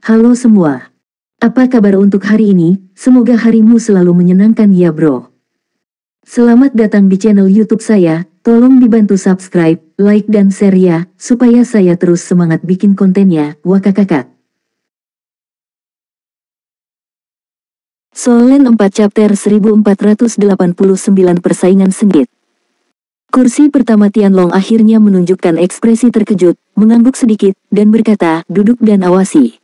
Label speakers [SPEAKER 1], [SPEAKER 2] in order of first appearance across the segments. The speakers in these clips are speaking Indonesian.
[SPEAKER 1] Halo semua. Apa kabar untuk hari ini? Semoga harimu selalu menyenangkan ya bro. Selamat datang di channel YouTube saya. Tolong dibantu subscribe, like dan share ya, supaya saya terus semangat bikin kontennya. Wakakakak. Solen 4 chapter 1489 persaingan sengit. Kursi pertama Tianlong akhirnya menunjukkan ekspresi terkejut, mengangguk sedikit, dan berkata, duduk dan awasi.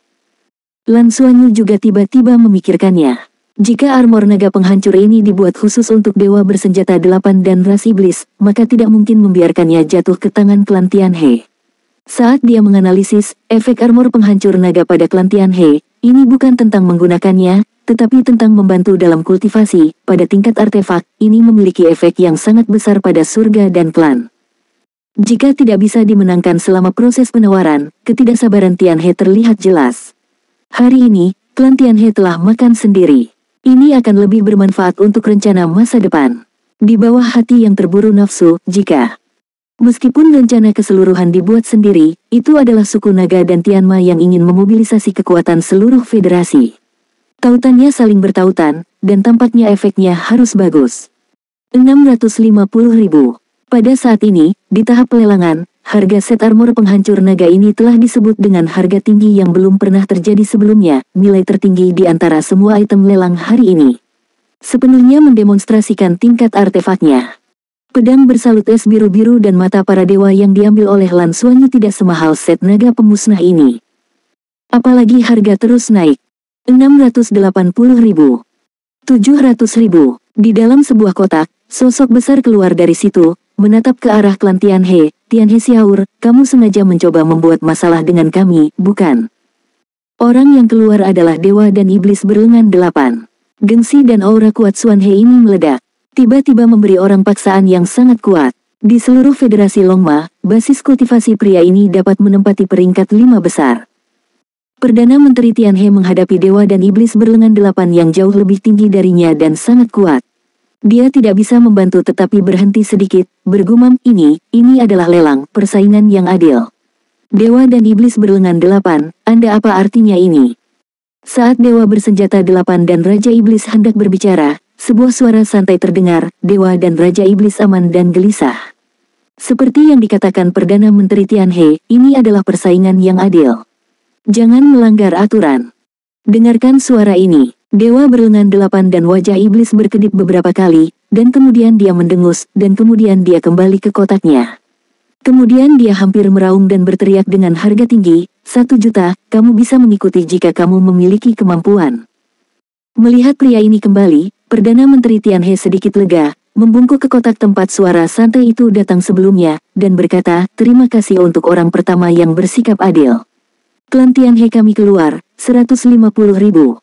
[SPEAKER 1] Lan Xuanyu juga tiba-tiba memikirkannya. Jika armor naga penghancur ini dibuat khusus untuk dewa bersenjata 8 dan ras iblis, maka tidak mungkin membiarkannya jatuh ke tangan klan Tianhe. Saat dia menganalisis efek armor penghancur naga pada klan Tianhe, ini bukan tentang menggunakannya, tetapi tentang membantu dalam kultivasi. Pada tingkat artefak, ini memiliki efek yang sangat besar pada surga dan klan. Jika tidak bisa dimenangkan selama proses penawaran, ketidaksabaran Tianhe terlihat jelas. Hari ini, klan Tianhe telah makan sendiri. Ini akan lebih bermanfaat untuk rencana masa depan. Di bawah hati yang terburu nafsu, jika meskipun rencana keseluruhan dibuat sendiri, itu adalah suku naga dan Tianma yang ingin memobilisasi kekuatan seluruh federasi. Tautannya saling bertautan, dan tampaknya efeknya harus bagus. 650.000. Pada saat ini, di tahap pelelangan, harga set armor penghancur naga ini telah disebut dengan harga tinggi yang belum pernah terjadi sebelumnya, nilai tertinggi di antara semua item lelang hari ini. Sepenuhnya mendemonstrasikan tingkat artefaknya. Pedang bersalut es biru-biru dan mata para dewa yang diambil oleh Lan Xuanyu tidak semahal set naga pemusnah ini. Apalagi harga terus naik. 680.000. 700.000. Di dalam sebuah kotak, sosok besar keluar dari situ, menatap ke arah klan Tianhe. Tianhe Xiaur, kamu sengaja mencoba membuat masalah dengan kami, bukan? Orang yang keluar adalah dewa dan iblis berlengan 8. Gengsi dan aura kuat Xuanhe ini meledak. Tiba-tiba memberi orang paksaan yang sangat kuat. Di seluruh federasi Longma, basis kultivasi pria ini dapat menempati peringkat 5 besar. Perdana Menteri Tianhe menghadapi dewa dan iblis berlengan 8 yang jauh lebih tinggi darinya dan sangat kuat. Dia tidak bisa membantu tetapi berhenti sedikit, bergumam, ini adalah lelang, persaingan yang adil. Dewa dan iblis berlengan 8, Anda apa artinya ini? Saat dewa bersenjata 8 dan Raja Iblis hendak berbicara, sebuah suara santai terdengar, dewa dan Raja Iblis aman dan gelisah. Seperti yang dikatakan Perdana Menteri Tianhe, ini adalah persaingan yang adil. Jangan melanggar aturan. Dengarkan suara ini. Dewa berlengan 8 dan wajah iblis berkedip beberapa kali, dan kemudian dia mendengus, dan kemudian dia kembali ke kotaknya. Kemudian dia hampir meraung dan berteriak dengan harga tinggi, 1 juta, kamu bisa mengikuti jika kamu memiliki kemampuan. Melihat pria ini kembali, Perdana Menteri Tianhe sedikit lega, membungkuk ke kotak tempat suara santai itu datang sebelumnya, dan berkata, terima kasih untuk orang pertama yang bersikap adil. Klan Tianhe kami keluar, 150.000.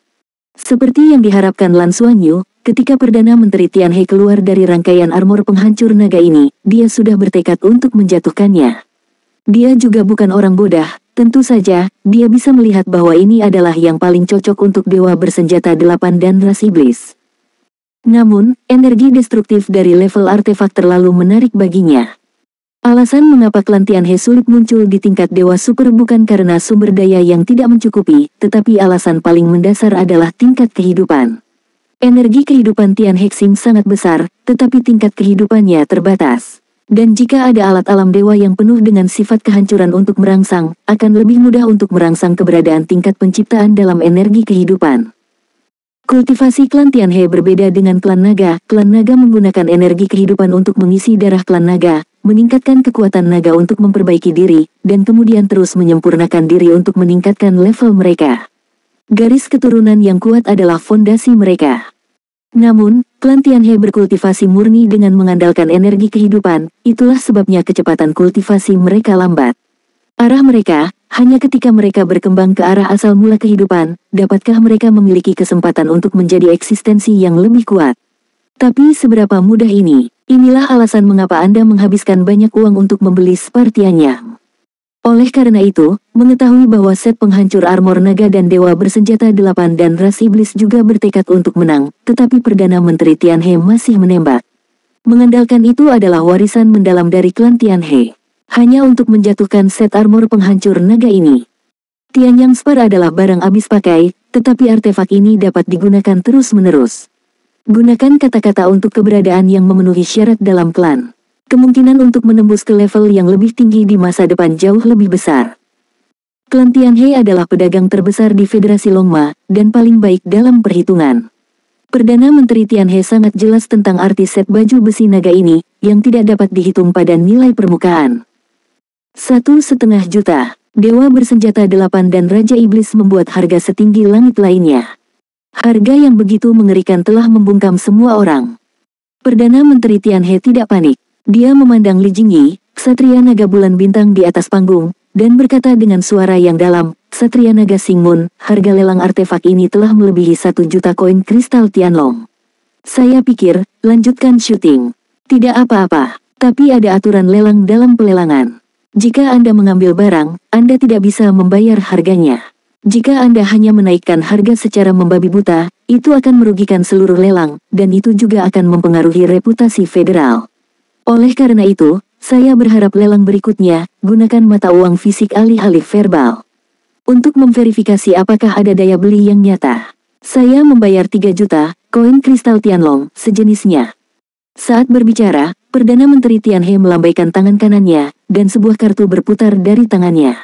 [SPEAKER 1] Seperti yang diharapkan Lan Xuanyu, ketika Perdana Menteri Tianhe keluar dari rangkaian armor penghancur naga ini, dia sudah bertekad untuk menjatuhkannya. Dia juga bukan orang bodoh, tentu saja, dia bisa melihat bahwa ini adalah yang paling cocok untuk dewa bersenjata 8 dan ras iblis. Namun, energi destruktif dari level artefak terlalu menarik baginya. Alasan mengapa klan Tianhe sulit muncul di tingkat dewa super bukan karena sumber daya yang tidak mencukupi, tetapi alasan paling mendasar adalah tingkat kehidupan. Energi kehidupan Tianhe Xing sangat besar, tetapi tingkat kehidupannya terbatas. Dan jika ada alat alam dewa yang penuh dengan sifat kehancuran untuk merangsang, akan lebih mudah untuk merangsang keberadaan tingkat penciptaan dalam energi kehidupan. Kultivasi klan Tianhe berbeda dengan klan naga. Klan naga menggunakan energi kehidupan untuk mengisi darah klan naga, meningkatkan kekuatan naga untuk memperbaiki diri, dan kemudian terus menyempurnakan diri untuk meningkatkan level mereka. Garis keturunan yang kuat adalah fondasi mereka. Namun, klan Tianhe berkultivasi murni dengan mengandalkan energi kehidupan, itulah sebabnya kecepatan kultivasi mereka lambat. Arah mereka, hanya ketika mereka berkembang ke arah asal mula kehidupan, dapatkah mereka memiliki kesempatan untuk menjadi eksistensi yang lebih kuat. Tapi seberapa mudah ini? Inilah alasan mengapa Anda menghabiskan banyak uang untuk membeli Spartianya. Oleh karena itu, mengetahui bahwa set penghancur armor naga dan dewa bersenjata 8 dan ras iblis juga bertekad untuk menang, tetapi Perdana Menteri Tianhe masih menembak. Mengandalkan itu adalah warisan mendalam dari klan Tianhe. Hanya untuk menjatuhkan set armor penghancur naga ini. Tianyang Spar adalah barang habis pakai, tetapi artefak ini dapat digunakan terus-menerus. Gunakan kata-kata untuk keberadaan yang memenuhi syarat dalam klan. Kemungkinan untuk menembus ke level yang lebih tinggi di masa depan jauh lebih besar. Klan Tianhe adalah pedagang terbesar di Federasi Longma, dan paling baik dalam perhitungan. Perdana Menteri Tianhe sangat jelas tentang arti set baju besi naga ini, yang tidak dapat dihitung pada nilai permukaan. 1,5 juta. Dewa bersenjata 8 dan Raja Iblis membuat harga setinggi langit lainnya. Harga yang begitu mengerikan telah membungkam semua orang. Perdana Menteri Tianhe tidak panik. Dia memandang Li Jingyi, Ksatria Naga Bulan Bintang di atas panggung, dan berkata dengan suara yang dalam, Ksatria Naga Singmun, harga lelang artefak ini telah melebihi 1 juta koin kristal Tianlong. Saya pikir, lanjutkan syuting. Tidak apa-apa, tapi ada aturan lelang dalam pelelangan. Jika Anda mengambil barang, Anda tidak bisa membayar harganya. Jika Anda hanya menaikkan harga secara membabi buta, itu akan merugikan seluruh lelang, dan itu juga akan mempengaruhi reputasi federal. Oleh karena itu, saya berharap lelang berikutnya, gunakan mata uang fisik alih-alih verbal. Untuk memverifikasi apakah ada daya beli yang nyata. Saya membayar 3 juta, koin kristal Tianlong, sejenisnya. Saat berbicara, Perdana Menteri Tianhe melambaikan tangan kanannya, dan sebuah kartu berputar dari tangannya.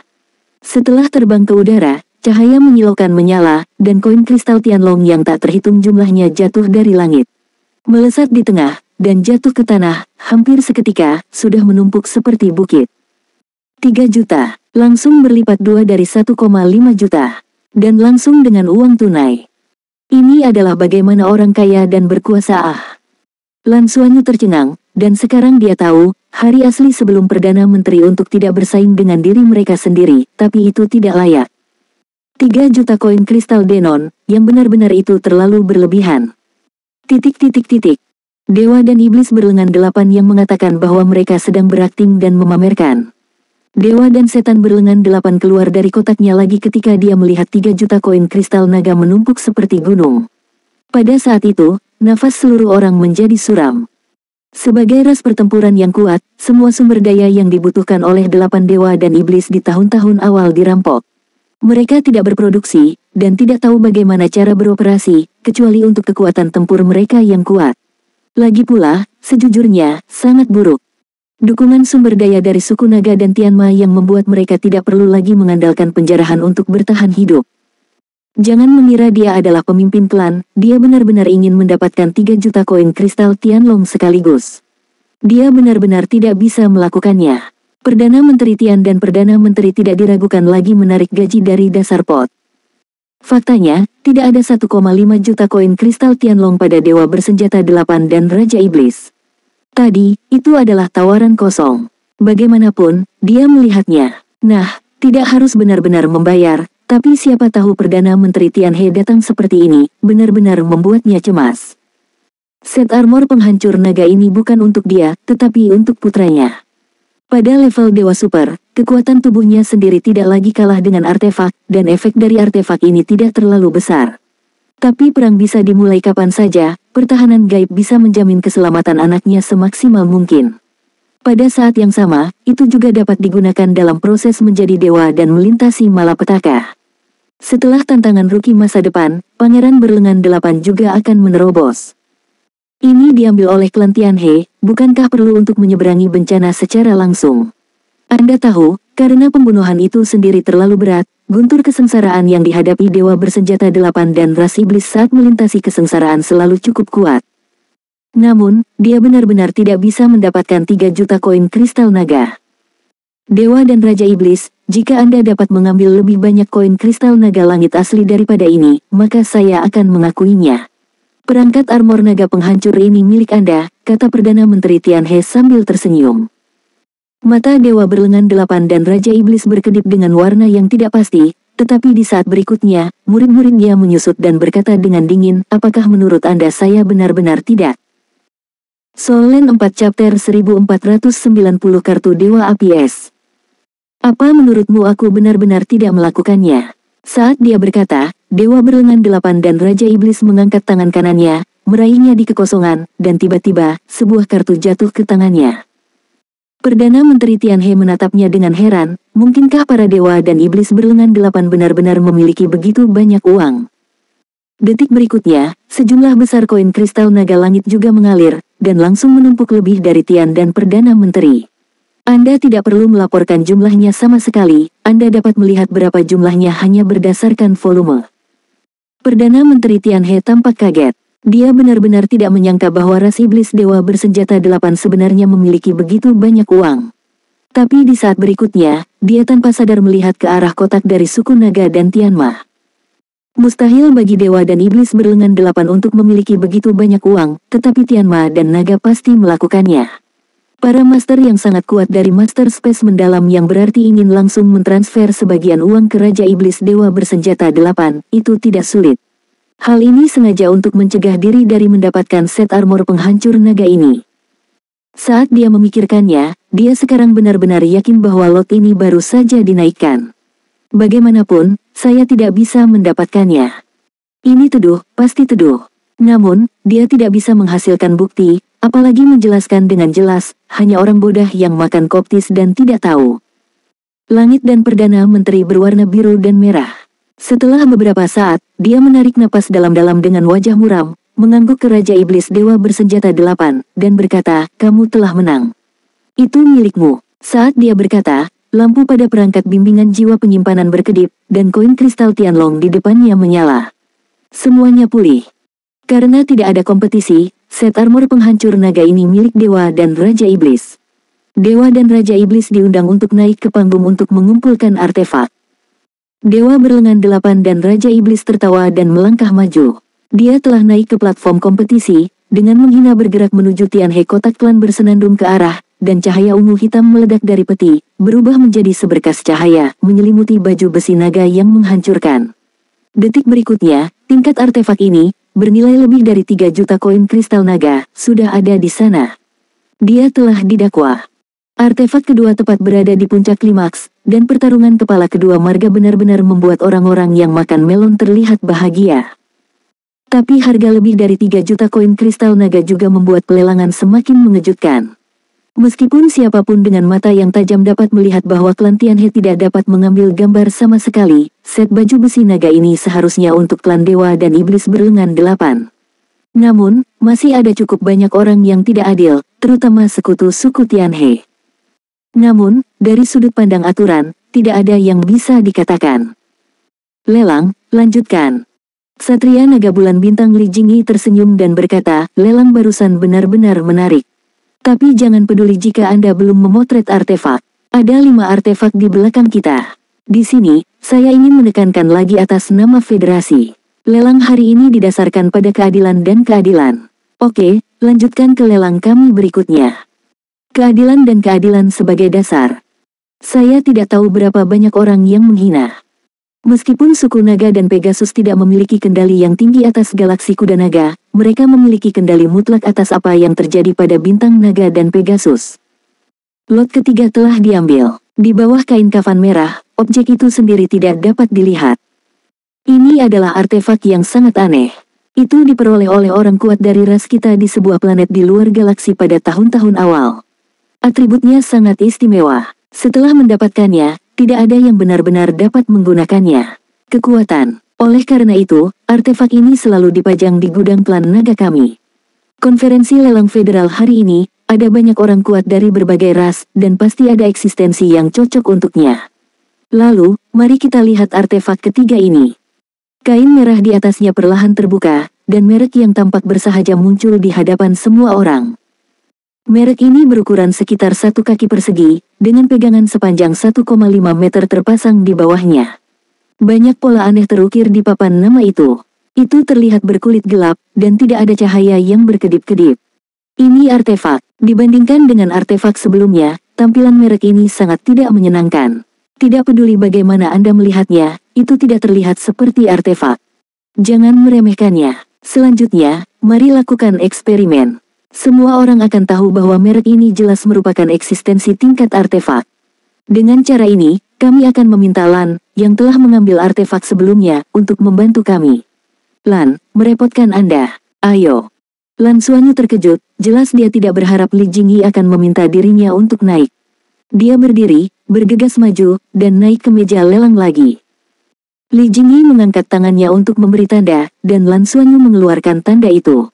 [SPEAKER 1] Setelah terbang ke udara, cahaya menyilaukan menyala, dan koin kristal Tianlong yang tak terhitung jumlahnya jatuh dari langit. Melesat di tengah, dan jatuh ke tanah, hampir seketika, sudah menumpuk seperti bukit. 3 juta, langsung berlipat 2 dari 1,5 juta. Dan langsung dengan uang tunai. Ini adalah bagaimana orang kaya dan berkuasa Lan Xuanyu tercengang, dan sekarang dia tahu, hari asli sebelum Perdana Menteri untuk tidak bersaing dengan diri mereka sendiri, tapi itu tidak layak. 3 juta koin kristal Denon, yang benar-benar itu terlalu berlebihan. Dewa dan Iblis berlengan 8 yang mengatakan bahwa mereka sedang berakting dan memamerkan. Dewa dan Setan berlengan 8 keluar dari kotaknya lagi ketika dia melihat 3 juta koin kristal naga menumpuk seperti gunung. Pada saat itu, nafas seluruh orang menjadi suram. Sebagai ras pertempuran yang kuat, semua sumber daya yang dibutuhkan oleh 8 dewa dan iblis di tahun-tahun awal dirampok. Mereka tidak berproduksi, dan tidak tahu bagaimana cara beroperasi, kecuali untuk kekuatan tempur mereka yang kuat. Lagi pula, sejujurnya, sangat buruk. Dukungan sumber daya dari suku Naga dan Tianma yang membuat mereka tidak perlu lagi mengandalkan penjarahan untuk bertahan hidup. Jangan mengira dia adalah pemimpin klan, dia benar-benar ingin mendapatkan 3 juta koin kristal Tianlong sekaligus. Dia benar-benar tidak bisa melakukannya. Perdana Menteri Tian dan Perdana Menteri tidak diragukan lagi menarik gaji dari dasar pot. Faktanya, tidak ada 1,5 juta koin kristal Tianlong pada Dewa Bersenjata 8 dan Raja Iblis. Tadi, itu adalah tawaran kosong. Bagaimanapun, dia melihatnya. Nah, tidak harus benar-benar membayar. Tapi siapa tahu Perdana Menteri Tianhe datang seperti ini, benar-benar membuatnya cemas. Set armor penghancur naga ini bukan untuk dia, tetapi untuk putranya. Pada level Dewa Super, kekuatan tubuhnya sendiri tidak lagi kalah dengan artefak, dan efek dari artefak ini tidak terlalu besar. Tapi perang bisa dimulai kapan saja, pertahanan gaib bisa menjamin keselamatan anaknya semaksimal mungkin. Pada saat yang sama, itu juga dapat digunakan dalam proses menjadi dewa dan melintasi malapetaka. Setelah tantangan rookie masa depan, Pangeran Berlengan 8 juga akan menerobos. Ini diambil oleh klan Tianhe, bukankah perlu untuk menyeberangi bencana secara langsung? Anda tahu, karena pembunuhan itu sendiri terlalu berat, guntur kesengsaraan yang dihadapi Dewa Bersenjata 8 dan ras iblis saat melintasi kesengsaraan selalu cukup kuat. Namun, dia benar-benar tidak bisa mendapatkan 3 juta koin kristal naga. Dewa dan Raja Iblis, jika Anda dapat mengambil lebih banyak koin kristal naga langit asli daripada ini, maka saya akan mengakuinya. Perangkat armor naga penghancur ini milik Anda, kata Perdana Menteri Tianhe sambil tersenyum. Mata Dewa Berlengan 8 dan Raja Iblis berkedip dengan warna yang tidak pasti, tetapi di saat berikutnya, murid-muridnya menyusut dan berkata dengan dingin, apakah menurut Anda saya benar-benar tidak? Solen 4 Chapter 1490 Kartu Dewa Apies. Apa menurutmu aku benar-benar tidak melakukannya? Saat dia berkata, Dewa Berlengan 8 dan Raja Iblis mengangkat tangan kanannya, meraihnya di kekosongan, dan tiba-tiba, sebuah kartu jatuh ke tangannya. Perdana Menteri Tianhe menatapnya dengan heran, mungkinkah para dewa dan iblis berlengan delapan benar-benar memiliki begitu banyak uang? Detik berikutnya, sejumlah besar koin kristal naga langit juga mengalir, dan langsung menumpuk lebih dari Tian dan Perdana Menteri. Anda tidak perlu melaporkan jumlahnya sama sekali, Anda dapat melihat berapa jumlahnya hanya berdasarkan volume. Perdana Menteri Tianhe tampak kaget. Dia benar-benar tidak menyangka bahwa ras iblis dewa bersenjata delapan sebenarnya memiliki begitu banyak uang. Tapi di saat berikutnya, dia tanpa sadar melihat ke arah kotak dari suku naga dan Tianma. Mustahil bagi dewa dan iblis berlengan delapan untuk memiliki begitu banyak uang, tetapi Tianma dan naga pasti melakukannya. Para master yang sangat kuat dari Master Space Mendalam yang berarti ingin langsung mentransfer sebagian uang ke Raja Iblis Dewa bersenjata delapan, itu tidak sulit. Hal ini sengaja untuk mencegah diri dari mendapatkan set armor penghancur naga ini. Saat dia memikirkannya, dia sekarang benar-benar yakin bahwa lot ini baru saja dinaikkan. Bagaimanapun, saya tidak bisa mendapatkannya. Ini tuduh, pasti tuduh. Namun, dia tidak bisa menghasilkan bukti, apalagi menjelaskan dengan jelas, hanya orang bodoh yang makan koptis dan tidak tahu. Langit dan Perdana Menteri berwarna biru dan merah. Setelah beberapa saat, dia menarik napas dalam-dalam dengan wajah muram, mengangguk ke Raja Iblis Dewa bersenjata delapan, dan berkata, "Kamu telah menang. Itu milikmu." Saat dia berkata, lampu pada perangkat bimbingan jiwa penyimpanan berkedip, dan koin kristal Tianlong di depannya menyala. Semuanya pulih. Karena tidak ada kompetisi, set armor penghancur naga ini milik Dewa dan Raja Iblis. Dewa dan Raja Iblis diundang untuk naik ke panggung untuk mengumpulkan artefak. Dewa berlengan delapan dan Raja Iblis tertawa dan melangkah maju. Dia telah naik ke platform kompetisi, dengan menghina bergerak menuju Tianhe. Kotak klan bersenandung ke arah, dan cahaya ungu hitam meledak dari peti, berubah menjadi seberkas cahaya, menyelimuti baju besi naga yang menghancurkan. Detik berikutnya, tingkat artefak ini, bernilai lebih dari 3 juta koin kristal naga, sudah ada di sana. Dia telah didakwa. Artefak kedua tepat berada di puncak klimaks, dan pertarungan kepala kedua marga benar-benar membuat orang-orang yang makan melon terlihat bahagia. Tapi harga lebih dari 3 juta koin kristal naga juga membuat pelelangan semakin mengejutkan. Meskipun siapapun dengan mata yang tajam dapat melihat bahwa klan Tianhe tidak dapat mengambil gambar sama sekali, set baju besi naga ini seharusnya untuk klan dewa dan iblis berlengan delapan. Namun, masih ada cukup banyak orang yang tidak adil, terutama sekutu suku Tianhe. Namun, dari sudut pandang aturan, tidak ada yang bisa dikatakan. Lelang, lanjutkan. Ksatria Naga Bulan Bintang Li Jingyi tersenyum dan berkata, lelang barusan benar-benar menarik. Tapi jangan peduli jika Anda belum memotret artefak. Ada 5 artefak di belakang kita. Di sini, saya ingin menekankan lagi atas nama federasi. Lelang hari ini didasarkan pada keadilan dan keadilan. Oke, lanjutkan ke lelang kami berikutnya. Keadilan dan keadilan sebagai dasar. Saya tidak tahu berapa banyak orang yang menghina. Meskipun suku naga dan Pegasus tidak memiliki kendali yang tinggi atas galaksi kuda naga, mereka memiliki kendali mutlak atas apa yang terjadi pada bintang naga dan Pegasus. Lot ketiga telah diambil. Di bawah kain kafan merah, objek itu sendiri tidak dapat dilihat. Ini adalah artefak yang sangat aneh. Itu diperoleh oleh orang kuat dari ras kita di sebuah planet di luar galaksi pada tahun-tahun awal. Atributnya sangat istimewa. Setelah mendapatkannya, tidak ada yang benar-benar dapat menggunakannya. Kekuatan. Oleh karena itu, artefak ini selalu dipajang di gudang klan naga kami. Konferensi lelang federal hari ini, ada banyak orang kuat dari berbagai ras, dan pasti ada eksistensi yang cocok untuknya. Lalu, mari kita lihat artefak ketiga ini. Kain merah di atasnya perlahan terbuka, dan merek yang tampak bersahaja muncul di hadapan semua orang. Merek ini berukuran sekitar 1 kaki persegi, dengan pegangan sepanjang 1,5 meter terpasang di bawahnya. Banyak pola aneh terukir di papan nama itu. Itu terlihat berkulit gelap, dan tidak ada cahaya yang berkedip-kedip. Ini artefak. Dibandingkan dengan artefak sebelumnya, tampilan merek ini sangat tidak menyenangkan. Tidak peduli bagaimana Anda melihatnya, itu tidak terlihat seperti artefak. Jangan meremehkannya. Selanjutnya, mari lakukan eksperimen. Semua orang akan tahu bahwa merek ini jelas merupakan eksistensi tingkat artefak. Dengan cara ini, kami akan meminta Lan, yang telah mengambil artefak sebelumnya, untuk membantu kami. Lan, merepotkan Anda. Ayo. Lan Xuanyu terkejut, jelas dia tidak berharap Li Jingyi akan meminta dirinya untuk naik. Dia berdiri, bergegas maju, dan naik ke meja lelang lagi. Li Jingyi mengangkat tangannya untuk memberi tanda, dan Lan Xuanyu mengeluarkan tanda itu.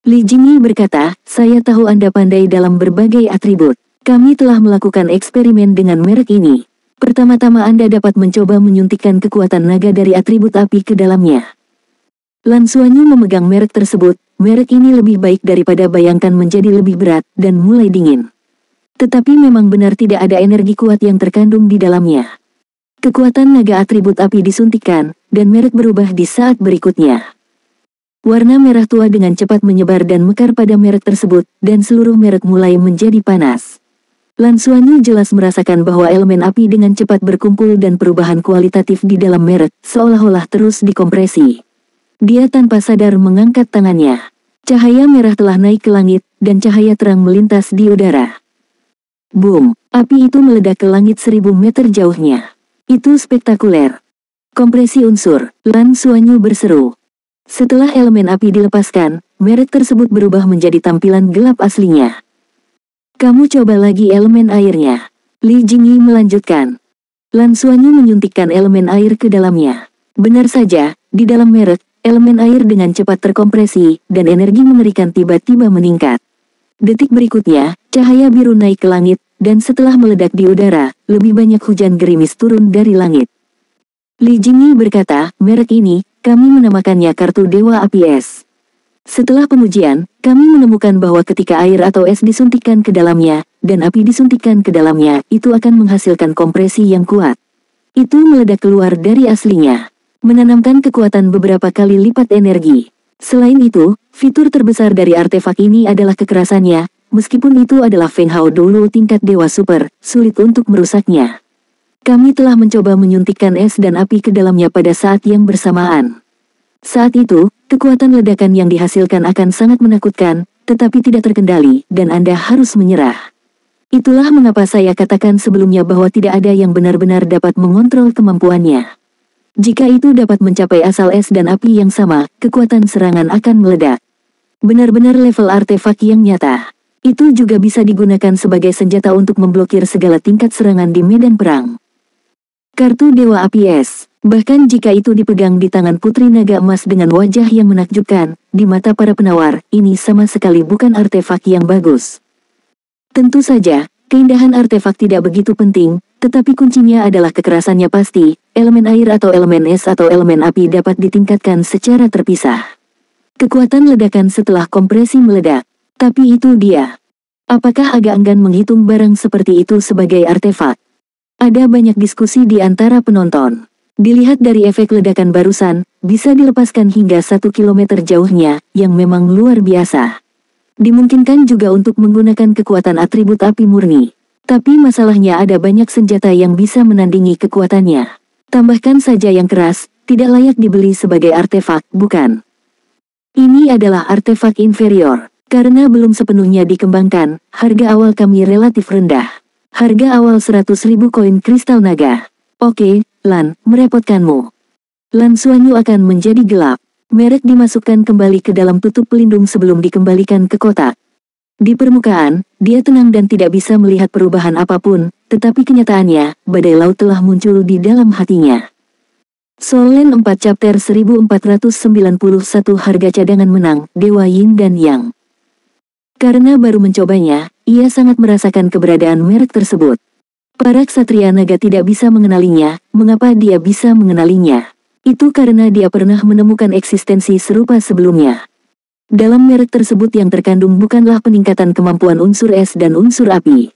[SPEAKER 1] Li Jingyi berkata, saya tahu Anda pandai dalam berbagai atribut. Kami telah melakukan eksperimen dengan merek ini. Pertama-tama Anda dapat mencoba menyuntikkan kekuatan naga dari atribut api ke dalamnya. Lan Xuanyu memegang merek tersebut, merek ini lebih baik daripada bayangkan menjadi lebih berat, dan mulai dingin. Tetapi memang benar tidak ada energi kuat yang terkandung di dalamnya. Kekuatan naga atribut api disuntikkan, dan merek berubah di saat berikutnya. Warna merah tua dengan cepat menyebar dan mekar pada merek tersebut, dan seluruh merek mulai menjadi panas. Lan Xuanyu jelas merasakan bahwa elemen api dengan cepat berkumpul dan perubahan kualitatif di dalam merek, seolah-olah terus dikompresi. Dia tanpa sadar mengangkat tangannya. Cahaya merah telah naik ke langit, dan cahaya terang melintas di udara. Boom! Api itu meledak ke langit 1000 meter jauhnya. Itu spektakuler. Kompresi unsur, Lan Xuanyu berseru. Setelah elemen api dilepaskan, merek tersebut berubah menjadi tampilan gelap aslinya. Kamu coba lagi elemen airnya. Li Jingyi melanjutkan. Lan Xuanyu menyuntikkan elemen air ke dalamnya. Benar saja, di dalam merek, elemen air dengan cepat terkompresi, dan energi mengerikan tiba-tiba meningkat. Detik berikutnya, cahaya biru naik ke langit, dan setelah meledak di udara, lebih banyak hujan gerimis turun dari langit. Li Jingyi berkata, merek ini, kami menamakannya kartu Dewa Api Es. Setelah pengujian, kami menemukan bahwa ketika air atau es disuntikkan ke dalamnya, dan api disuntikkan ke dalamnya, itu akan menghasilkan kompresi yang kuat. Itu meledak keluar dari aslinya, menanamkan kekuatan beberapa kali lipat energi. Selain itu, fitur terbesar dari artefak ini adalah kekerasannya, meskipun itu adalah Feng Hao dulu tingkat dewa super, sulit untuk merusaknya. Kami telah mencoba menyuntikkan es dan api ke dalamnya pada saat yang bersamaan. Saat itu, kekuatan ledakan yang dihasilkan akan sangat menakutkan, tetapi tidak terkendali, dan Anda harus menyerah. Itulah mengapa saya katakan sebelumnya bahwa tidak ada yang benar-benar dapat mengontrol kemampuannya. Jika itu dapat mencapai asal es dan api yang sama, kekuatan serangan akan meledak. Benar-benar level artefak yang nyata. Itu juga bisa digunakan sebagai senjata untuk memblokir segala tingkat serangan di medan perang. Kartu Dewa Api Es. Bahkan jika itu dipegang di tangan Putri Naga Emas dengan wajah yang menakjubkan, di mata para penawar, ini sama sekali bukan artefak yang bagus. Tentu saja, keindahan artefak tidak begitu penting, tetapi kuncinya adalah kekerasannya pasti. Elemen air atau elemen es atau elemen api dapat ditingkatkan secara terpisah. Kekuatan ledakan setelah kompresi meledak. Tapi itu dia. Apakah agak enggan menghitung barang seperti itu sebagai artefak? Ada banyak diskusi di antara penonton. Dilihat dari efek ledakan barusan, bisa dilepaskan hingga 1 kilometer jauhnya, yang memang luar biasa. Dimungkinkan juga untuk menggunakan kekuatan atribut api murni. Tapi masalahnya ada banyak senjata yang bisa menandingi kekuatannya. Tambahkan saja yang keras, tidak layak dibeli sebagai artefak, bukan? Ini adalah artefak inferior. Karena belum sepenuhnya dikembangkan, harga awal kami relatif rendah. Harga awal 100.000 koin kristal naga. Oke, Lan, merepotkanmu. Lan Xuanyu akan menjadi gelap. Merek dimasukkan kembali ke dalam tutup pelindung sebelum dikembalikan ke kotak. Di permukaan, dia tenang dan tidak bisa melihat perubahan apapun, tetapi kenyataannya, badai laut telah muncul di dalam hatinya. Solen 4 chapter 1491 harga cadangan menang, Dewa Yin dan Yang. Karena baru mencobanya, ia sangat merasakan keberadaan merek tersebut. Para ksatria naga tidak bisa mengenalinya. Mengapa dia bisa mengenalinya? Itu karena dia pernah menemukan eksistensi serupa sebelumnya. Dalam merek tersebut yang terkandung bukanlah peningkatan kemampuan unsur es dan unsur api.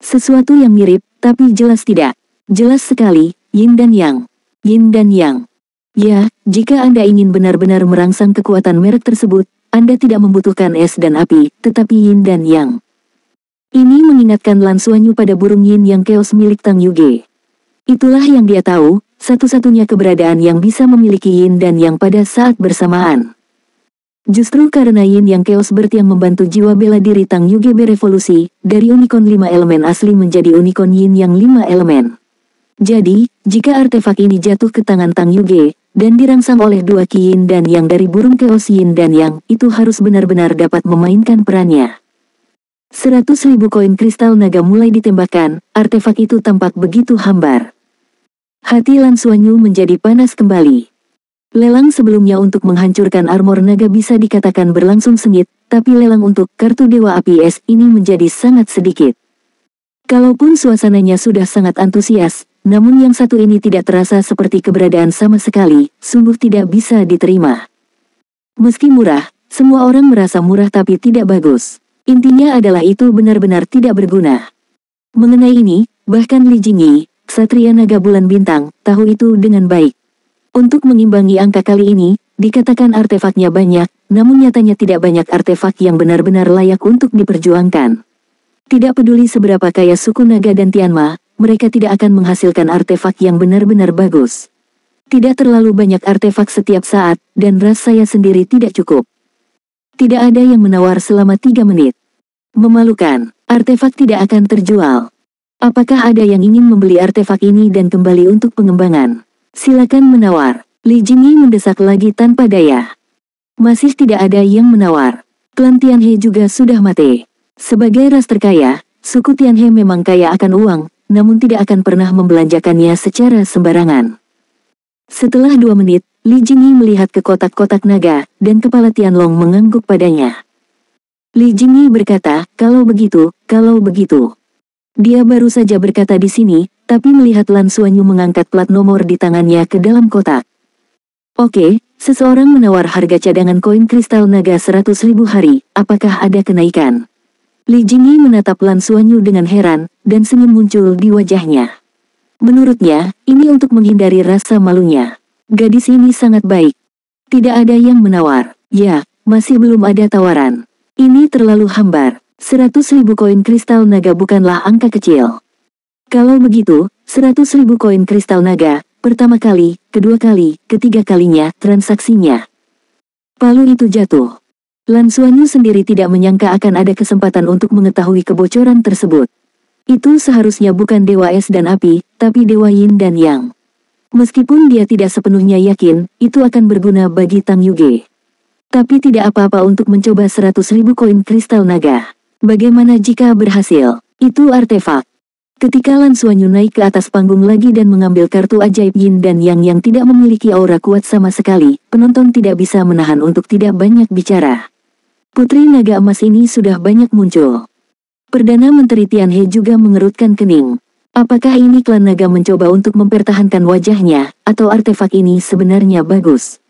[SPEAKER 1] Sesuatu yang mirip, tapi jelas tidak. Jelas sekali, Yin dan Yang. Yin dan Yang. Ya, jika Anda ingin benar-benar merangsang kekuatan merek tersebut, Anda tidak membutuhkan es dan api, tetapi Yin dan Yang. Ini mengingatkan Lan Xuanyu pada burung Yin yang Chaos milik Tang Yuge. Itulah yang dia tahu, satu-satunya keberadaan yang bisa memiliki Yin dan Yang pada saat bersamaan. Justru karena Yin yang Chaos Bird yang membantu jiwa bela diri Tang Yuge berevolusi, dari unicorn 5 elemen asli menjadi unicorn Yin yang 5 elemen. Jadi, jika artefak ini jatuh ke tangan Tang Yuge, dan dirangsang oleh dua Qi Yin dan Yang dari burung Chaos Yin dan Yang, itu harus benar-benar dapat memainkan perannya. 100.000 koin kristal naga mulai ditembakkan, artefak itu tampak begitu hambar. Hati Lan Xuanyu menjadi panas kembali. Lelang sebelumnya untuk menghancurkan armor naga bisa dikatakan berlangsung sengit, tapi lelang untuk kartu Dewa Api Es ini menjadi sangat sedikit. Kalaupun suasananya sudah sangat antusias, namun yang satu ini tidak terasa seperti keberadaan sama sekali, sungguh tidak bisa diterima. Meski murah, semua orang merasa murah tapi tidak bagus. Intinya adalah itu benar-benar tidak berguna. Mengenai ini, bahkan Li Jingyi, Ksatria Naga Bulan Bintang, tahu itu dengan baik. Untuk mengimbangi angka kali ini, dikatakan artefaknya banyak, namun nyatanya tidak banyak artefak yang benar-benar layak untuk diperjuangkan. Tidak peduli seberapa kaya suku naga dan Tianma, mereka tidak akan menghasilkan artefak yang benar-benar bagus. Tidak terlalu banyak artefak setiap saat, dan ras saya sendiri tidak cukup. Tidak ada yang menawar selama 3 menit. Memalukan, artefak tidak akan terjual. Apakah ada yang ingin membeli artefak ini dan kembali untuk pengembangan? Silakan menawar. Li Jingyi mendesak lagi tanpa daya. Masih tidak ada yang menawar. Klan Tianhe juga sudah mati. Sebagai ras terkaya, suku Tianhe memang kaya akan uang, namun tidak akan pernah membelanjakannya secara sembarangan. Setelah 2 menit, Li Jingyi melihat ke kotak-kotak naga, dan kepala Tianlong mengangguk padanya. Li Jingyi berkata, kalau begitu. Dia baru saja berkata di sini, tapi melihat Lan Xuanyu mengangkat plat nomor di tangannya ke dalam kotak. Oke, seseorang menawar harga cadangan koin kristal naga 100.000 hari, apakah ada kenaikan? Li Jingyi menatap Lan Xuanyu dengan heran, dan senyum muncul di wajahnya. Menurutnya, ini untuk menghindari rasa malunya. Gadis ini sangat baik. Tidak ada yang menawar. Ya, masih belum ada tawaran. Ini terlalu hambar. 100.000 koin kristal naga bukanlah angka kecil. Kalau begitu, 100.000 koin kristal naga, pertama kali, kedua kali, ketiga kalinya, transaksinya. Palu itu jatuh. Lan Xuanyu sendiri tidak menyangka akan ada kesempatan untuk mengetahui kebocoran tersebut. Itu seharusnya bukan Dewa Es dan Api, tapi Dewa Yin dan Yang. Meskipun dia tidak sepenuhnya yakin, itu akan berguna bagi Tang Yuge. Tapi tidak apa-apa untuk mencoba 100.000 koin kristal naga. Bagaimana jika berhasil? Itu artefak. Ketika Lan Xuanyu naik ke atas panggung lagi dan mengambil kartu ajaib Yin dan yang tidak memiliki aura kuat sama sekali, penonton tidak bisa menahan untuk tidak banyak bicara. Putri Naga Emas ini sudah banyak muncul. Perdana Menteri Tianhe juga mengerutkan kening. Apakah ini klan naga mencoba untuk mempertahankan wajahnya, atau artefak ini sebenarnya bagus?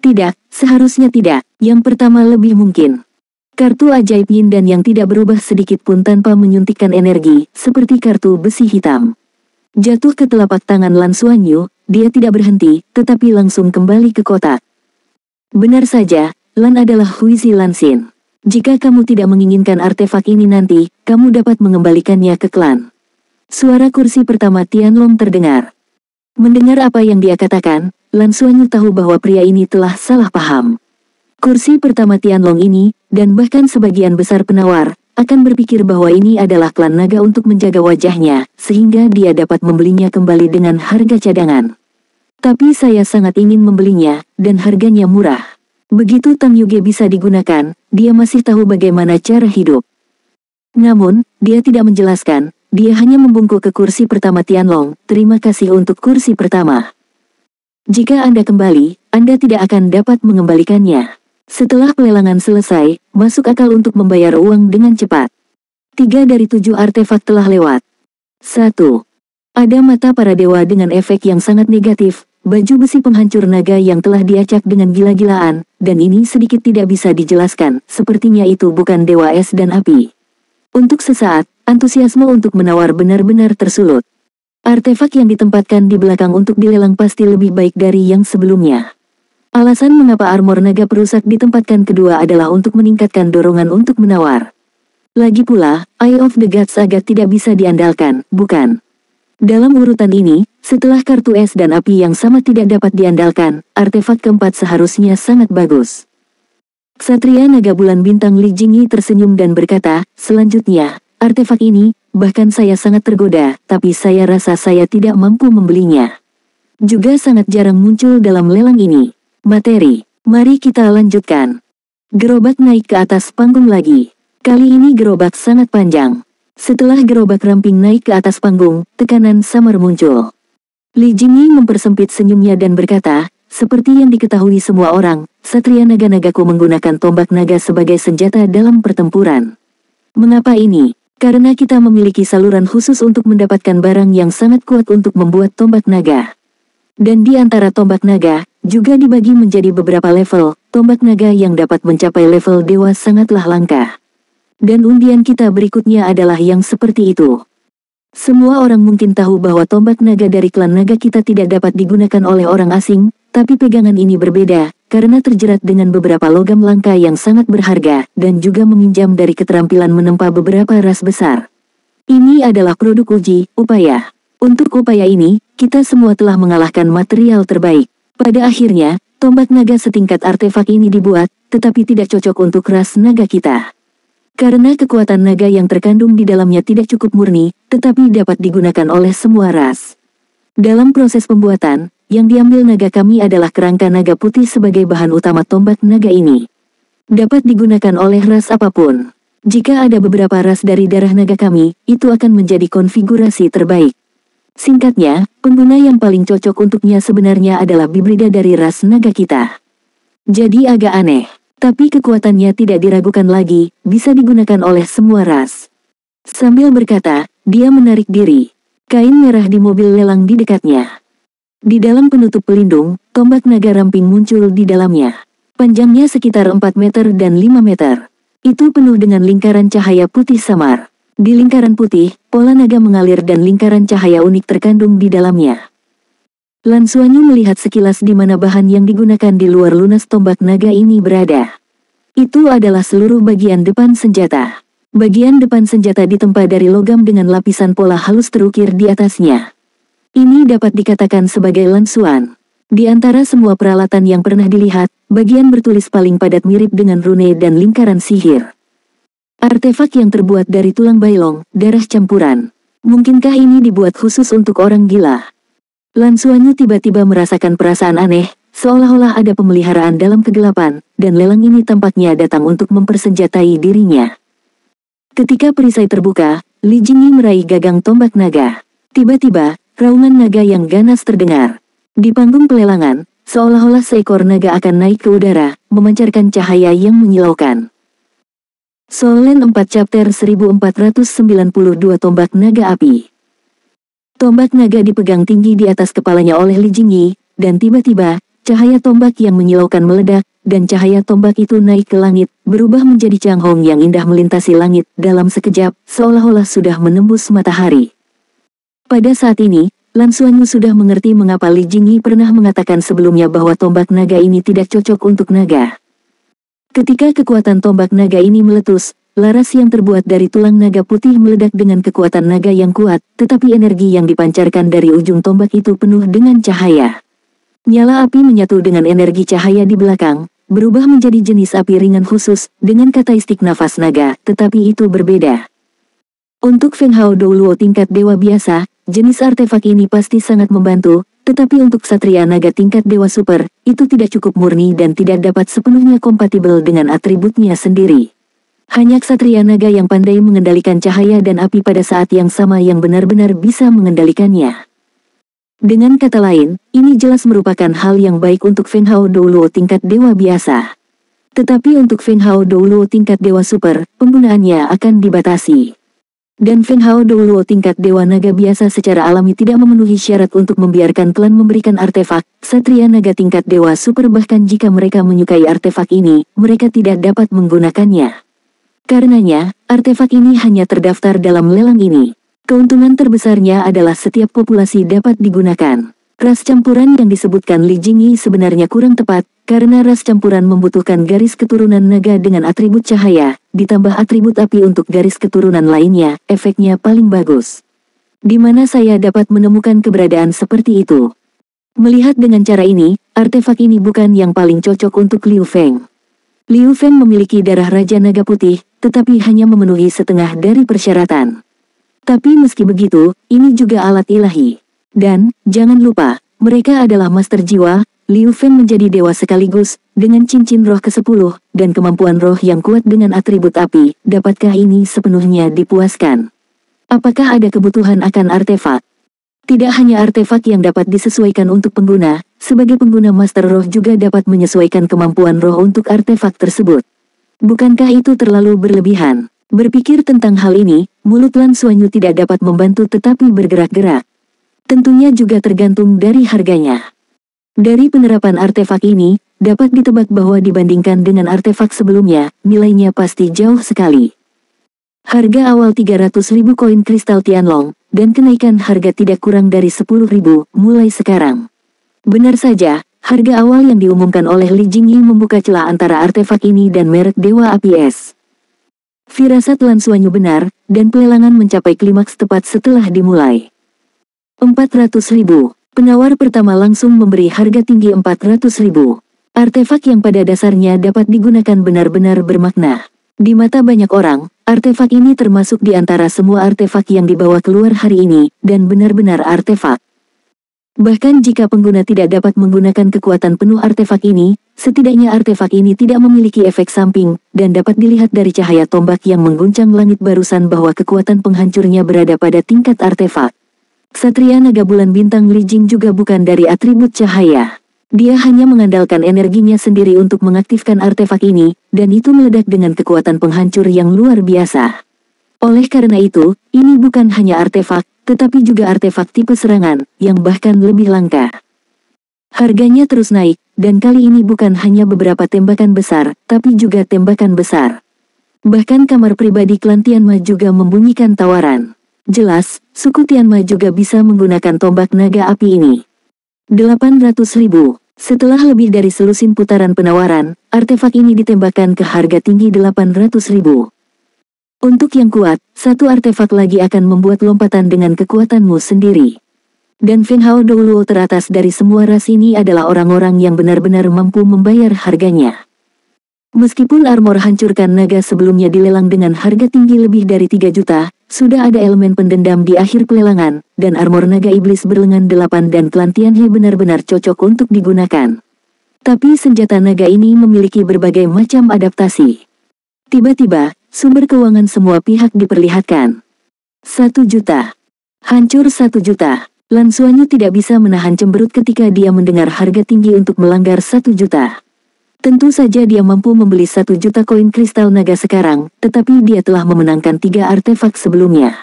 [SPEAKER 1] Tidak, seharusnya tidak. Yang pertama lebih mungkin. Kartu ajaib Yin dan Yang tidak berubah sedikit pun tanpa menyuntikkan energi, seperti kartu besi hitam. Jatuh ke telapak tangan Lan Xuanyu, dia tidak berhenti, tetapi langsung kembali ke kotak. Benar saja, Lan adalah Huizi Lanxin. Jika kamu tidak menginginkan artefak ini nanti, kamu dapat mengembalikannya ke klan. Suara kursi pertama Tianlong terdengar. Mendengar apa yang dia katakan, Lan Xuanyu tahu bahwa pria ini telah salah paham. Kursi pertama Tianlong ini, dan bahkan sebagian besar penawar, akan berpikir bahwa ini adalah klan naga untuk menjaga wajahnya, sehingga dia dapat membelinya kembali dengan harga cadangan. Tapi saya sangat ingin membelinya, dan harganya murah. Begitu Tang Yuge bisa digunakan, dia masih tahu bagaimana cara hidup. Namun, dia tidak menjelaskan, dia hanya membungkuk ke kursi pertama Tianlong, terima kasih untuk kursi pertama. Jika Anda kembali, Anda tidak akan dapat mengembalikannya. Setelah pelelangan selesai, masuk akal untuk membayar uang dengan cepat. 3 dari 7 artefak telah lewat. 1. Ada mata para dewa dengan efek yang sangat negatif, baju besi penghancur naga yang telah diacak dengan gila-gilaan, dan ini sedikit tidak bisa dijelaskan, sepertinya itu bukan Dewa Es dan Api. Untuk sesaat, antusiasme untuk menawar benar-benar tersulut. Artefak yang ditempatkan di belakang untuk dilelang pasti lebih baik dari yang sebelumnya. Alasan mengapa armor naga perusak ditempatkan kedua adalah untuk meningkatkan dorongan untuk menawar. Lagi pula, Eye of the Gods agak tidak bisa diandalkan, bukan? Dalam urutan ini, setelah kartu es dan api yang sama tidak dapat diandalkan, artefak keempat seharusnya sangat bagus. Ksatria Naga Bulan Bintang Li Jingyi tersenyum dan berkata, selanjutnya, artefak ini, bahkan saya sangat tergoda, tapi saya rasa saya tidak mampu membelinya. juga sangat jarang muncul dalam lelang ini. Materi. Mari kita lanjutkan. Gerobak naik ke atas panggung lagi. Kali ini gerobak sangat panjang. Setelah gerobak ramping naik ke atas panggung, tekanan samar muncul. Li Jingyi mempersempit senyumnya dan berkata, seperti yang diketahui semua orang, Satria Naga-Nagaku menggunakan tombak naga sebagai senjata dalam pertempuran. Mengapa ini? Karena kita memiliki saluran khusus untuk mendapatkan barang yang sangat kuat untuk membuat tombak naga. Dan di antara tombak naga, juga dibagi menjadi beberapa level, tombak naga yang dapat mencapai level dewa sangatlah langka. Dan undian kita berikutnya adalah yang seperti itu. Semua orang mungkin tahu bahwa tombak naga dari klan naga kita tidak dapat digunakan oleh orang asing, tapi pegangan ini berbeda, karena terjerat dengan beberapa logam langka yang sangat berharga, dan juga meminjam dari keterampilan menempa beberapa ras besar. Ini adalah produk uji, upaya. Untuk upaya ini, kita semua telah mengalahkan material terbaik. Pada akhirnya, tombak naga setingkat artefak ini dibuat, tetapi tidak cocok untuk ras naga kita. Karena kekuatan naga yang terkandung di dalamnya tidak cukup murni, tetapi dapat digunakan oleh semua ras. Dalam proses pembuatan, yang diambil naga kami adalah kerangka naga putih sebagai bahan utama tombak naga ini. Dapat digunakan oleh ras apapun. Jika ada beberapa ras dari darah naga kami, itu akan menjadi konfigurasi terbaik. Singkatnya, pengguna yang paling cocok untuknya sebenarnya adalah bibrida dari ras naga kita. Jadi agak aneh, tapi kekuatannya tidak diragukan lagi, bisa digunakan oleh semua ras. Sambil berkata, dia menarik diri. Kain merah di mobil lelang di dekatnya. Di dalam penutup pelindung, tombak naga ramping muncul di dalamnya. Panjangnya sekitar 4 meter dan 5 meter. Itu penuh dengan lingkaran cahaya putih samar. Di lingkaran putih, pola naga mengalir dan lingkaran cahaya unik terkandung di dalamnya. Lan Xuanyu melihat sekilas di mana bahan yang digunakan di luar lunas tombak naga ini berada. Itu adalah seluruh bagian depan senjata. Bagian depan senjata ditempa dari logam dengan lapisan pola halus terukir di atasnya. Ini dapat dikatakan sebagai lansuan. Di antara semua peralatan yang pernah dilihat, bagian bertulis paling padat mirip dengan rune dan lingkaran sihir. Artefak yang terbuat dari tulang bailong, darah campuran. Mungkinkah ini dibuat khusus untuk orang gila? Lan Xuanyu tiba-tiba merasakan perasaan aneh, seolah-olah ada pemeliharaan dalam kegelapan, dan lelang ini tampaknya datang untuk mempersenjatai dirinya. Ketika perisai terbuka, Li Jingyi meraih gagang tombak naga. Tiba-tiba, raungan naga yang ganas terdengar. Di panggung pelelangan, seolah-olah seekor naga akan naik ke udara, memancarkan cahaya yang menyilaukan. Solen 4 Chapter 1492 Tombak Naga Api. Tombak naga dipegang tinggi di atas kepalanya oleh Li Jingyi, dan tiba-tiba, cahaya tombak yang menyilaukan meledak, dan cahaya tombak itu naik ke langit, berubah menjadi canghong yang indah melintasi langit, dalam sekejap, seolah-olah sudah menembus matahari. Pada saat ini, Lan Xuanyu sudah mengerti mengapa Li Jingyi pernah mengatakan sebelumnya bahwa tombak naga ini tidak cocok untuk naga. Ketika kekuatan tombak naga ini meletus, laras yang terbuat dari tulang naga putih meledak dengan kekuatan naga yang kuat, tetapi energi yang dipancarkan dari ujung tombak itu penuh dengan cahaya. Nyala api menyatu dengan energi cahaya di belakang, berubah menjadi jenis api ringan khusus, dengan karakteristik nafas naga, tetapi itu berbeda. Untuk Feng Hao Douluo tingkat dewa biasa, jenis artefak ini pasti sangat membantu, tetapi untuk Satria Naga tingkat dewa super, itu tidak cukup murni dan tidak dapat sepenuhnya kompatibel dengan atributnya sendiri. Hanya Ksatria Naga yang pandai mengendalikan cahaya dan api pada saat yang sama yang benar-benar bisa mengendalikannya. Dengan kata lain, ini jelas merupakan hal yang baik untuk Feng Hao Douluo tingkat dewa biasa. Tetapi untuk Feng Hao Douluo tingkat dewa super, penggunaannya akan dibatasi. Dan Feng Hao Douluo tingkat dewa naga biasa secara alami tidak memenuhi syarat untuk membiarkan klan memberikan artefak. Satria Naga tingkat dewa super bahkan jika mereka menyukai artefak ini, mereka tidak dapat menggunakannya. Karenanya, artefak ini hanya terdaftar dalam lelang ini. Keuntungan terbesarnya adalah setiap populasi dapat digunakan. Ras campuran yang disebutkan Li Jingyi sebenarnya kurang tepat, karena ras campuran membutuhkan garis keturunan naga dengan atribut cahaya, ditambah atribut api untuk garis keturunan lainnya, efeknya paling bagus. Di mana saya dapat menemukan keberadaan seperti itu? Melihat dengan cara ini, artefak ini bukan yang paling cocok untuk Liu Feng. Liu Feng memiliki darah Raja Naga Putih, tetapi hanya memenuhi setengah dari persyaratan. Tapi meski begitu, ini juga alat ilahi. Dan, jangan lupa, Mereka adalah Master Jiwa, Liu Fen menjadi dewa sekaligus, dengan cincin roh ke-10, dan kemampuan roh yang kuat dengan atribut api. Dapatkah ini sepenuhnya dipuaskan? Apakah ada kebutuhan akan artefak? Tidak hanya artefak yang dapat disesuaikan untuk pengguna, sebagai pengguna Master Roh juga dapat menyesuaikan kemampuan roh untuk artefak tersebut. Bukankah itu terlalu berlebihan? Berpikir tentang hal ini, mulut Lan Xuanyu tidak dapat membantu tetapi bergerak-gerak. Tentunya juga tergantung dari harganya. Dari penerapan artefak ini, dapat ditebak bahwa dibandingkan dengan artefak sebelumnya, nilainya pasti jauh sekali. Harga awal 300.000 koin kristal Tianlong, dan kenaikan harga tidak kurang dari 10.000 mulai sekarang. Benar saja, harga awal yang diumumkan oleh Li Jingyi membuka celah antara artefak ini dan merek Dewa Api Es. Firasat Lan Xuanyu benar, dan pelelangan mencapai klimaks tepat setelah dimulai. 400.000. Penawar pertama langsung memberi harga tinggi 400.000. Artefak yang pada dasarnya dapat digunakan benar-benar bermakna. Di mata banyak orang, artefak ini termasuk di antara semua artefak yang dibawa keluar hari ini, dan benar-benar artefak. Bahkan jika pengguna tidak dapat menggunakan kekuatan penuh artefak ini, setidaknya artefak ini tidak memiliki efek samping, dan dapat dilihat dari cahaya tombak yang mengguncang langit barusan bahwa kekuatan penghancurnya berada pada tingkat artefak. Ksatria Naga Bulan Bintang Li Jing juga bukan dari atribut cahaya. Dia hanya mengandalkan energinya sendiri untuk mengaktifkan artefak ini, dan itu meledak dengan kekuatan penghancur yang luar biasa. Oleh karena itu, ini bukan hanya artefak, tetapi juga artefak tipe serangan, yang bahkan lebih langka. Harganya terus naik, dan kali ini bukan hanya beberapa tembakan besar, tapi juga tembakan besar. Bahkan kamar pribadi klan Tianma juga membunyikan tawaran. Jelas, suku Tianma juga bisa menggunakan tombak naga api ini. 800.000. Setelah lebih dari selusin putaran penawaran, artefak ini ditembakkan ke harga tinggi 800.000. Untuk yang kuat, satu artefak lagi akan membuat lompatan dengan kekuatanmu sendiri. Dan Feng Hao Douluo teratas dari semua ras ini adalah orang-orang yang benar-benar mampu membayar harganya. Meskipun armor hancurkan naga sebelumnya dilelang dengan harga tinggi lebih dari 3 juta, sudah ada elemen pendendam di akhir pelelangan, dan armor naga iblis berlengan 8 dan klan Tianhe benar-benar cocok untuk digunakan. Tapi senjata naga ini memiliki berbagai macam adaptasi. Tiba-tiba, sumber keuangan semua pihak diperlihatkan. 1 juta. Hancur 1 juta. Lan Xuanyu tidak bisa menahan cemberut ketika dia mendengar harga tinggi untuk melanggar 1 juta. Tentu saja dia mampu membeli 1 juta koin kristal naga sekarang, tetapi dia telah memenangkan 3 artefak sebelumnya.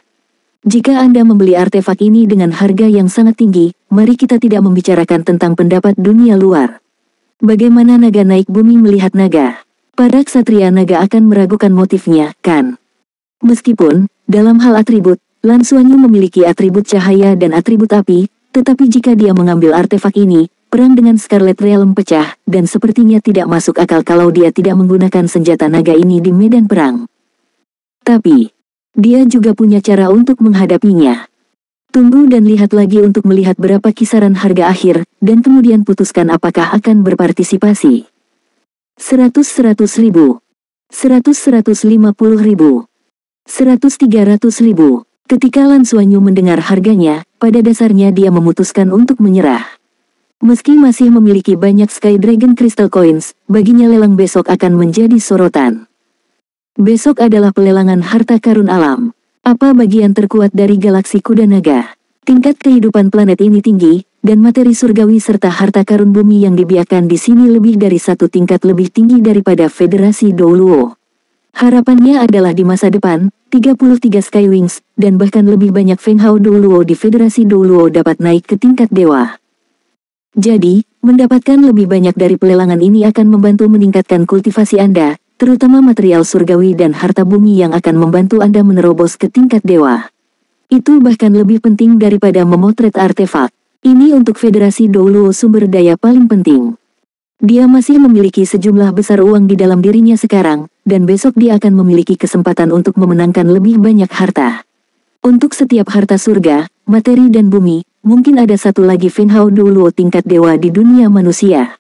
[SPEAKER 1] Jika Anda membeli artefak ini dengan harga yang sangat tinggi, mari kita tidak membicarakan tentang pendapat dunia luar. Bagaimana naga naik bumi melihat naga? Para ksatria naga akan meragukan motifnya, kan? Meskipun, dalam hal atribut, Lan Xuanyu memiliki atribut cahaya dan atribut api, tetapi jika dia mengambil artefak ini, perang dengan Scarlet Realm pecah, dan sepertinya tidak masuk akal kalau dia tidak menggunakan senjata naga ini di medan perang. Tapi, dia juga punya cara untuk menghadapinya. Tunggu dan lihat lagi untuk melihat berapa kisaran harga akhir, dan kemudian putuskan apakah akan berpartisipasi. 100.000. 100.050.000. 100.300.000. Ketika Lan Xuanyu mendengar harganya, pada dasarnya dia memutuskan untuk menyerah. Meski masih memiliki banyak Sky Dragon Crystal Coins, baginya lelang besok akan menjadi sorotan. Besok adalah pelelangan harta karun alam. Apa bagian terkuat dari galaksi kuda naga? Tingkat kehidupan planet ini tinggi, dan materi surgawi serta harta karun bumi yang dibiarkan di sini lebih dari 1 tingkat lebih tinggi daripada Federasi Douluo. Harapannya adalah di masa depan, 33 Skywings, dan bahkan lebih banyak Feng Hao Douluo di Federasi Douluo dapat naik ke tingkat dewa. Jadi, mendapatkan lebih banyak dari pelelangan ini akan membantu meningkatkan kultivasi Anda, terutama material surgawi dan harta bumi yang akan membantu Anda menerobos ke tingkat dewa. Itu bahkan lebih penting daripada memotret artefak. Ini untuk Federasi Douluo sumber daya paling penting. Dia masih memiliki sejumlah besar uang di dalam dirinya sekarang, dan besok dia akan memiliki kesempatan untuk memenangkan lebih banyak harta. Untuk setiap harta surga, materi dan bumi, mungkin ada satu lagi Feng Hao Douluo tingkat dewa di dunia manusia.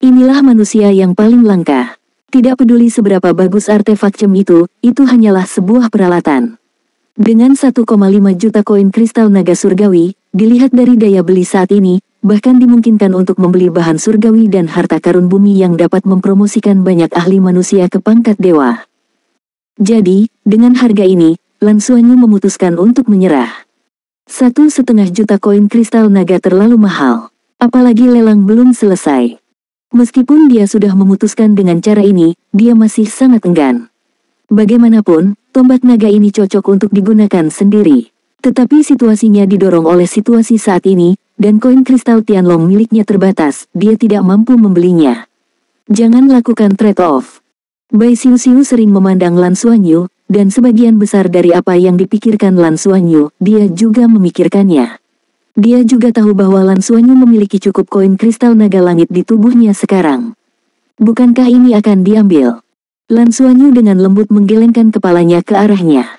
[SPEAKER 1] Inilah manusia yang paling langka. Tidak peduli seberapa bagus artefak gem itu hanyalah sebuah peralatan. Dengan 1,5 juta koin kristal naga surgawi, dilihat dari daya beli saat ini, bahkan dimungkinkan untuk membeli bahan surgawi dan harta karun bumi yang dapat mempromosikan banyak ahli manusia ke pangkat dewa. Jadi, dengan harga ini, Lan Xuanyu memutuskan untuk menyerah. 1,5 juta koin kristal naga terlalu mahal. Apalagi lelang belum selesai. Meskipun dia sudah memutuskan dengan cara ini, dia masih sangat enggan. Bagaimanapun, tombak naga ini cocok untuk digunakan sendiri. Tetapi situasinya didorong oleh situasi saat ini, dan koin kristal Tianlong miliknya terbatas, dia tidak mampu membelinya. Jangan lakukan trade-off. Bai Xiu sering memandang Lan Xuanyu, dan sebagian besar dari apa yang dipikirkan Lan Xuanyu, dia juga memikirkannya. Dia juga tahu bahwa Lan Xuanyu memiliki cukup koin kristal naga langit di tubuhnya sekarang. Bukankah ini akan diambil? Lan Xuanyu dengan lembut menggelengkan kepalanya ke arahnya.